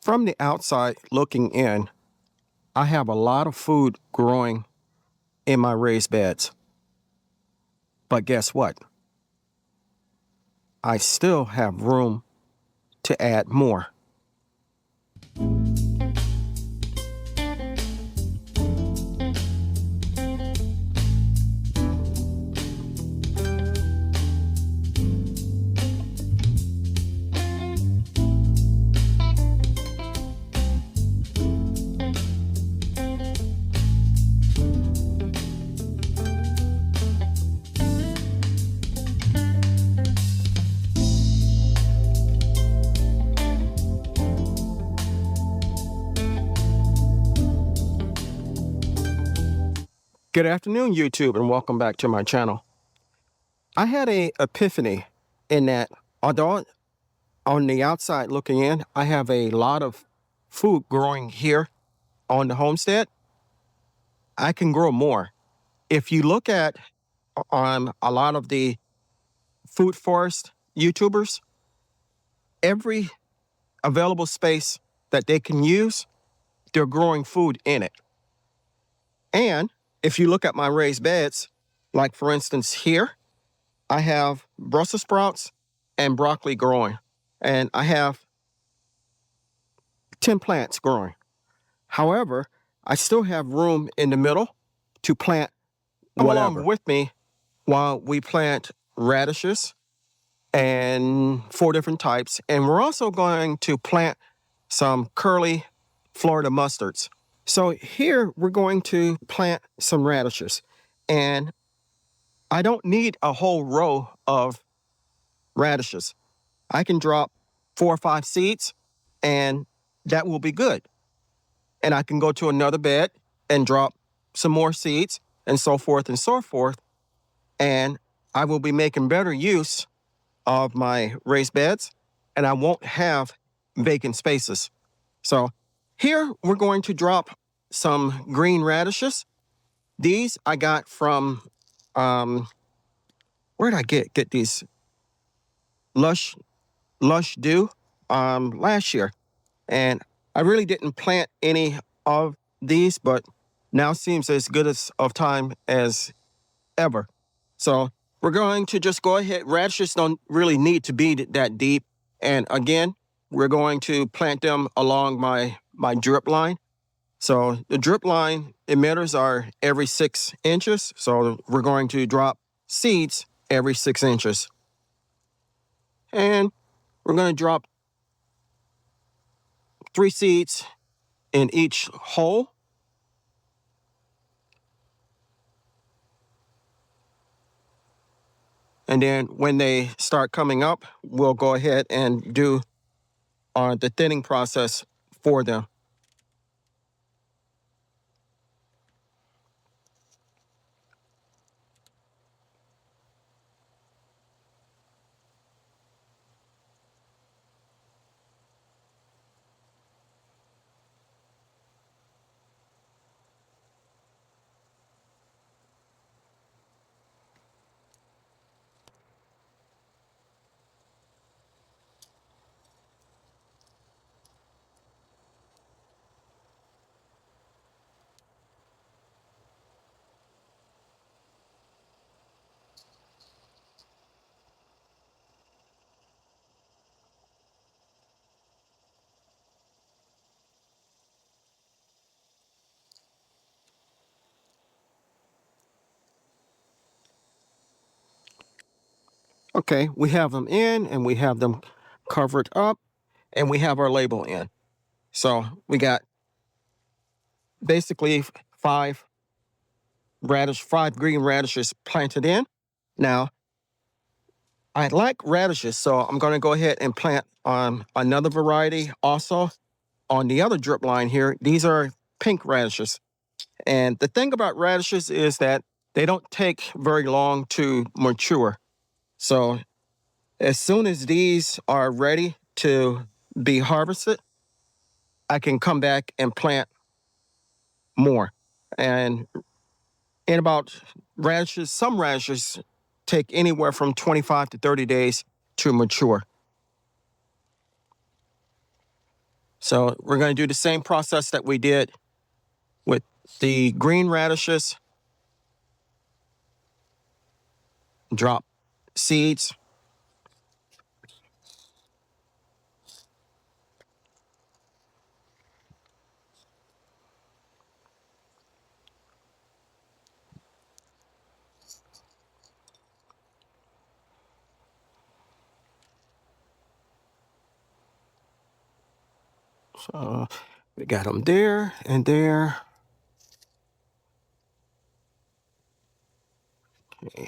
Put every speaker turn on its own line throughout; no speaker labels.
From the outside looking in, I have a lot of food growing in my raised beds. But guess what? I still have room to add more. Good afternoon, YouTube, and welcome back to my channel. I had an epiphany in that although on the outside looking in, I have a lot of food growing here on the homestead, I can grow more. If you look at on a lot of the food forest YouTubers, every available space that they can use, they're growing food in it. And if you look at my raised beds, like for instance here, I have Brussels sprouts and broccoli growing. And I have 10 plants growing. However, I still have room in the middle to plant whatever. Come along with me while we plant radishes and 4 different types. And we're also going to plant some curly Florida mustards. So here we're going to plant some radishes. And I don't need a whole row of radishes. I can drop 4 or 5 seeds and that will be good. And I can go to another bed and drop some more seeds and so forth and so forth. And I will be making better use of my raised beds and I won't have vacant spaces. So here we're going to drop some green radishes. These I got from, where did I get these? Lush Dew last year. And I really didn't plant any of these, but now seems as good as of time as ever. So we're going to just go ahead. Radishes don't really need to be that deep. And again, we're going to plant them along my drip line. So the drip line emitters are every 6 inches. So we're going to drop seeds every 6 inches. And we're going to drop 3 seeds in each hole. And then when they start coming up, we'll go ahead and do the thinning process for them. Okay, we have them in and we have them covered up and we have our label in. So we got basically 5 green radishes planted in. Now, I like radishes, so I'm going to go ahead and plant another variety also on the other drip line here. These are pink radishes. And the thing about radishes is that they don't take very long to mature. So as soon as these are ready to be harvested, I can come back and plant more. And in about radishes, some radishes take anywhere from 25 to 30 days to mature. So we're going to do the same process that we did with the green radishes. Drop seeds. So we got them there and there. Okay.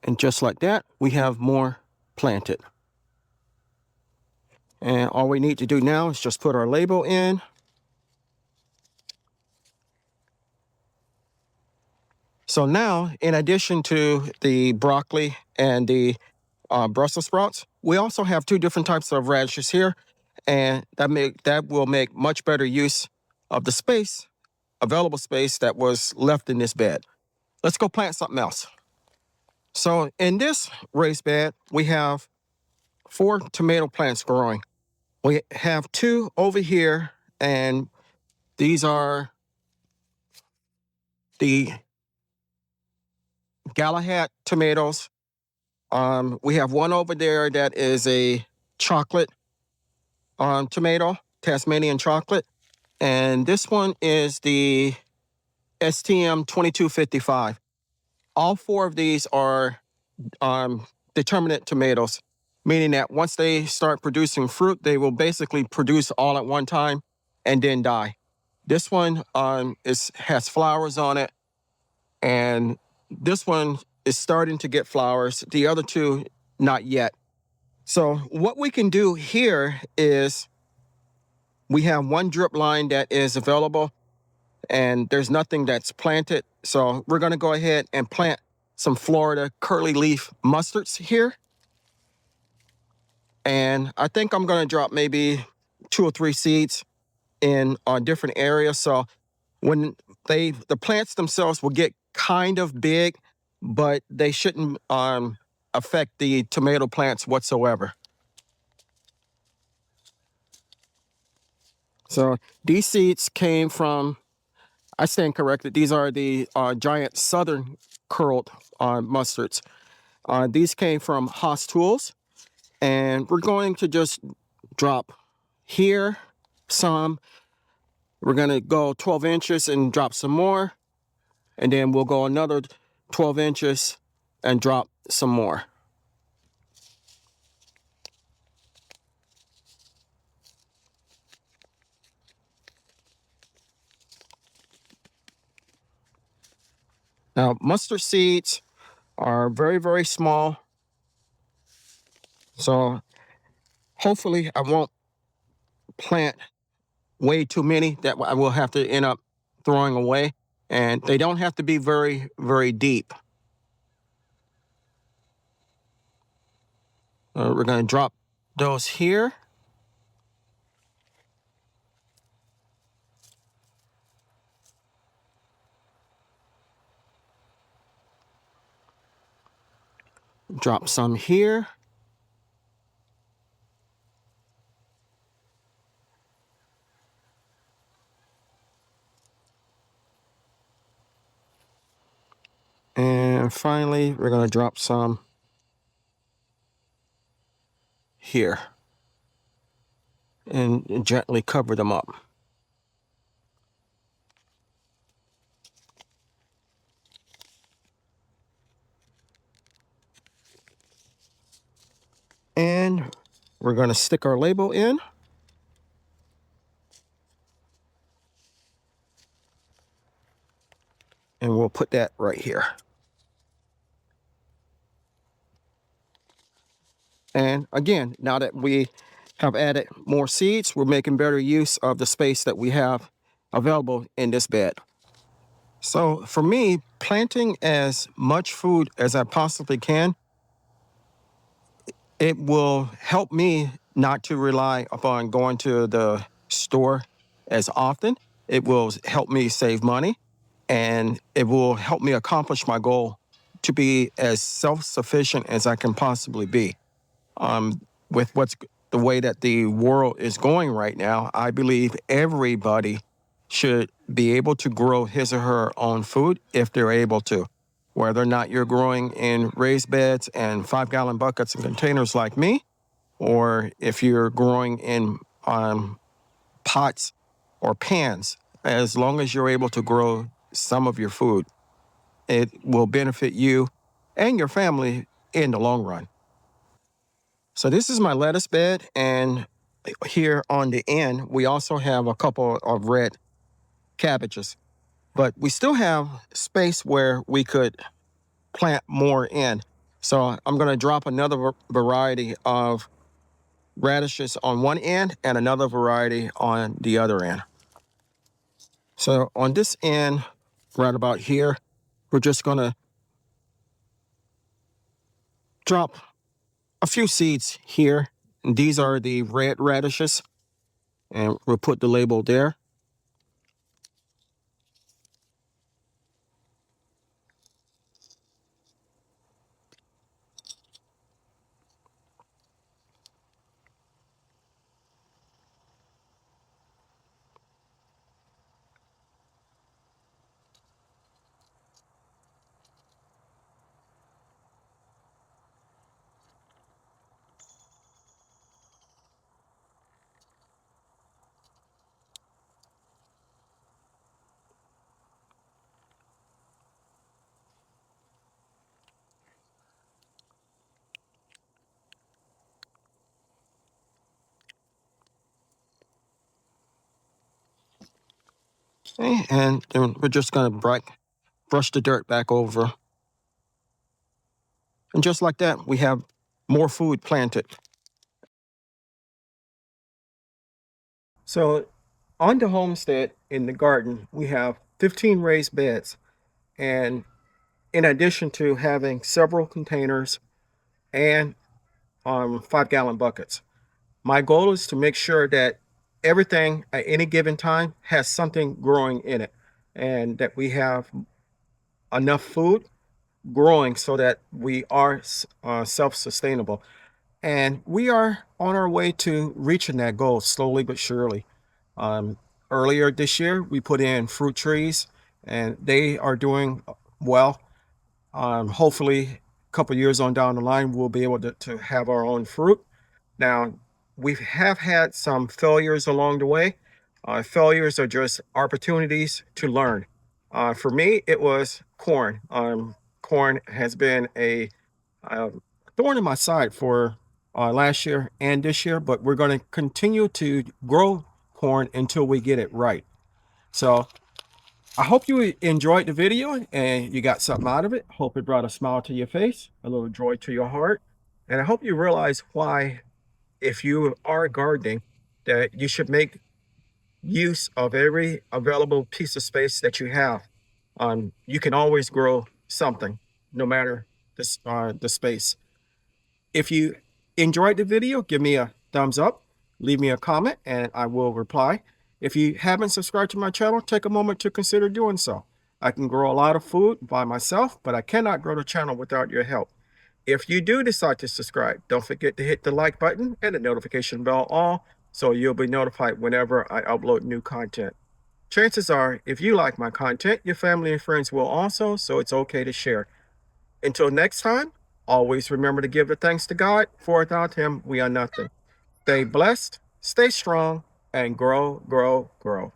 And just like that, we have more planted. And all we need to do now is just put our label in. So now, in addition to the broccoli and the Brussels sprouts, we also have two different types of radishes here, and that will make much better use of the space, available space that was left in this bed. Let's go plant something else. So in this raised bed, we have 4 tomato plants growing. We have 2 over here, and these are the Galahad tomatoes. We have one over there that is a chocolate tomato, Tasmanian chocolate. And this one is the STM 2255. All 4 of these are determinate tomatoes, meaning that once they start producing fruit, they will basically produce all at one time and then die. This one has flowers on it, and this one is starting to get flowers. The other 2, not yet. So what we can do here is we have one drip line that is available, and there's nothing that's planted. So we're going to go ahead and plant some Florida curly leaf mustards here. And I think I'm going to drop maybe 2 or 3 seeds in different areas. So when the plants themselves will get kind of big, but they shouldn't affect the tomato plants whatsoever. So these seeds came from, I stand corrected, these are the giant southern curled mustards. These came from Haas Tools, and we're going to just drop here some. We're going to go 12 inches and drop some more, and then we'll go another 12 inches and drop some more. Now, mustard seeds are very, very small, so hopefully I won't plant way too many that I will have to end up throwing away, and they don't have to be very, very deep. We're going to drop those here. Drop some here. And finally, we're going to drop some here and gently cover them up. And we're going to stick our label in. And we'll put that right here. And again, now that we have added more seeds, we're making better use of the space that we have available in this bed. So for me, planting as much food as I possibly can, it will help me not to rely upon going to the store as often. It will help me save money, and it will help me accomplish my goal to be as self-sufficient as I can possibly be. With the way that the world is going right now, I believe everybody should be able to grow his or her own food if they're able to. Whether or not you're growing in raised beds and 5-gallon buckets and containers like me, or if you're growing in pots or pans, as long as you're able to grow some of your food, it will benefit you and your family in the long run. So this is my lettuce bed, and here on the end, we also have a couple of red cabbages. But we still have space where we could plant more in. So I'm going to drop another variety of radishes on one end and another variety on the other end. So on this end, right about here, we're just going to drop a few seeds here. And these are the red radishes, and we'll put the label there. Okay, and then we're just going to brush the dirt back over. And just like that, we have more food planted. So on the homestead in the garden, we have 15 raised beds. And in addition to having several containers and 5-gallon buckets, my goal is to make sure that everything at any given time has something growing in it, and that we have enough food growing so that we are self-sustainable. And we are on our way to reaching that goal slowly but surely. Um, Earlier this year, we put in fruit trees, and they are doing well. Hopefully, a couple years on down the line, we'll be able to have our own fruit. Now, we have had some failures along the way. Failures are just opportunities to learn. For me, it was corn. Corn has been a thorn in my side for last year and this year, but we're going to continue to grow corn until we get it right. So I hope you enjoyed the video and you got something out of it. Hope it brought a smile to your face, a little joy to your heart. And I hope you realize why, if you are gardening, that you should make use of every available piece of space that you have. You can always grow something, no matter the space. If you enjoyed the video, give me a thumbs up, leave me a comment, and I will reply. If you haven't subscribed to my channel, take a moment to consider doing so. I can grow a lot of food by myself, but I cannot grow the channel without your help. If you do decide to subscribe, don't forget to hit the like button and the notification bell all, so you'll be notified whenever I upload new content. Chances are, if you like my content, your family and friends will also, so it's okay to share. Until next time, always remember to give the thanks to God, for without Him, we are nothing. Stay blessed, stay strong, and grow, grow, grow.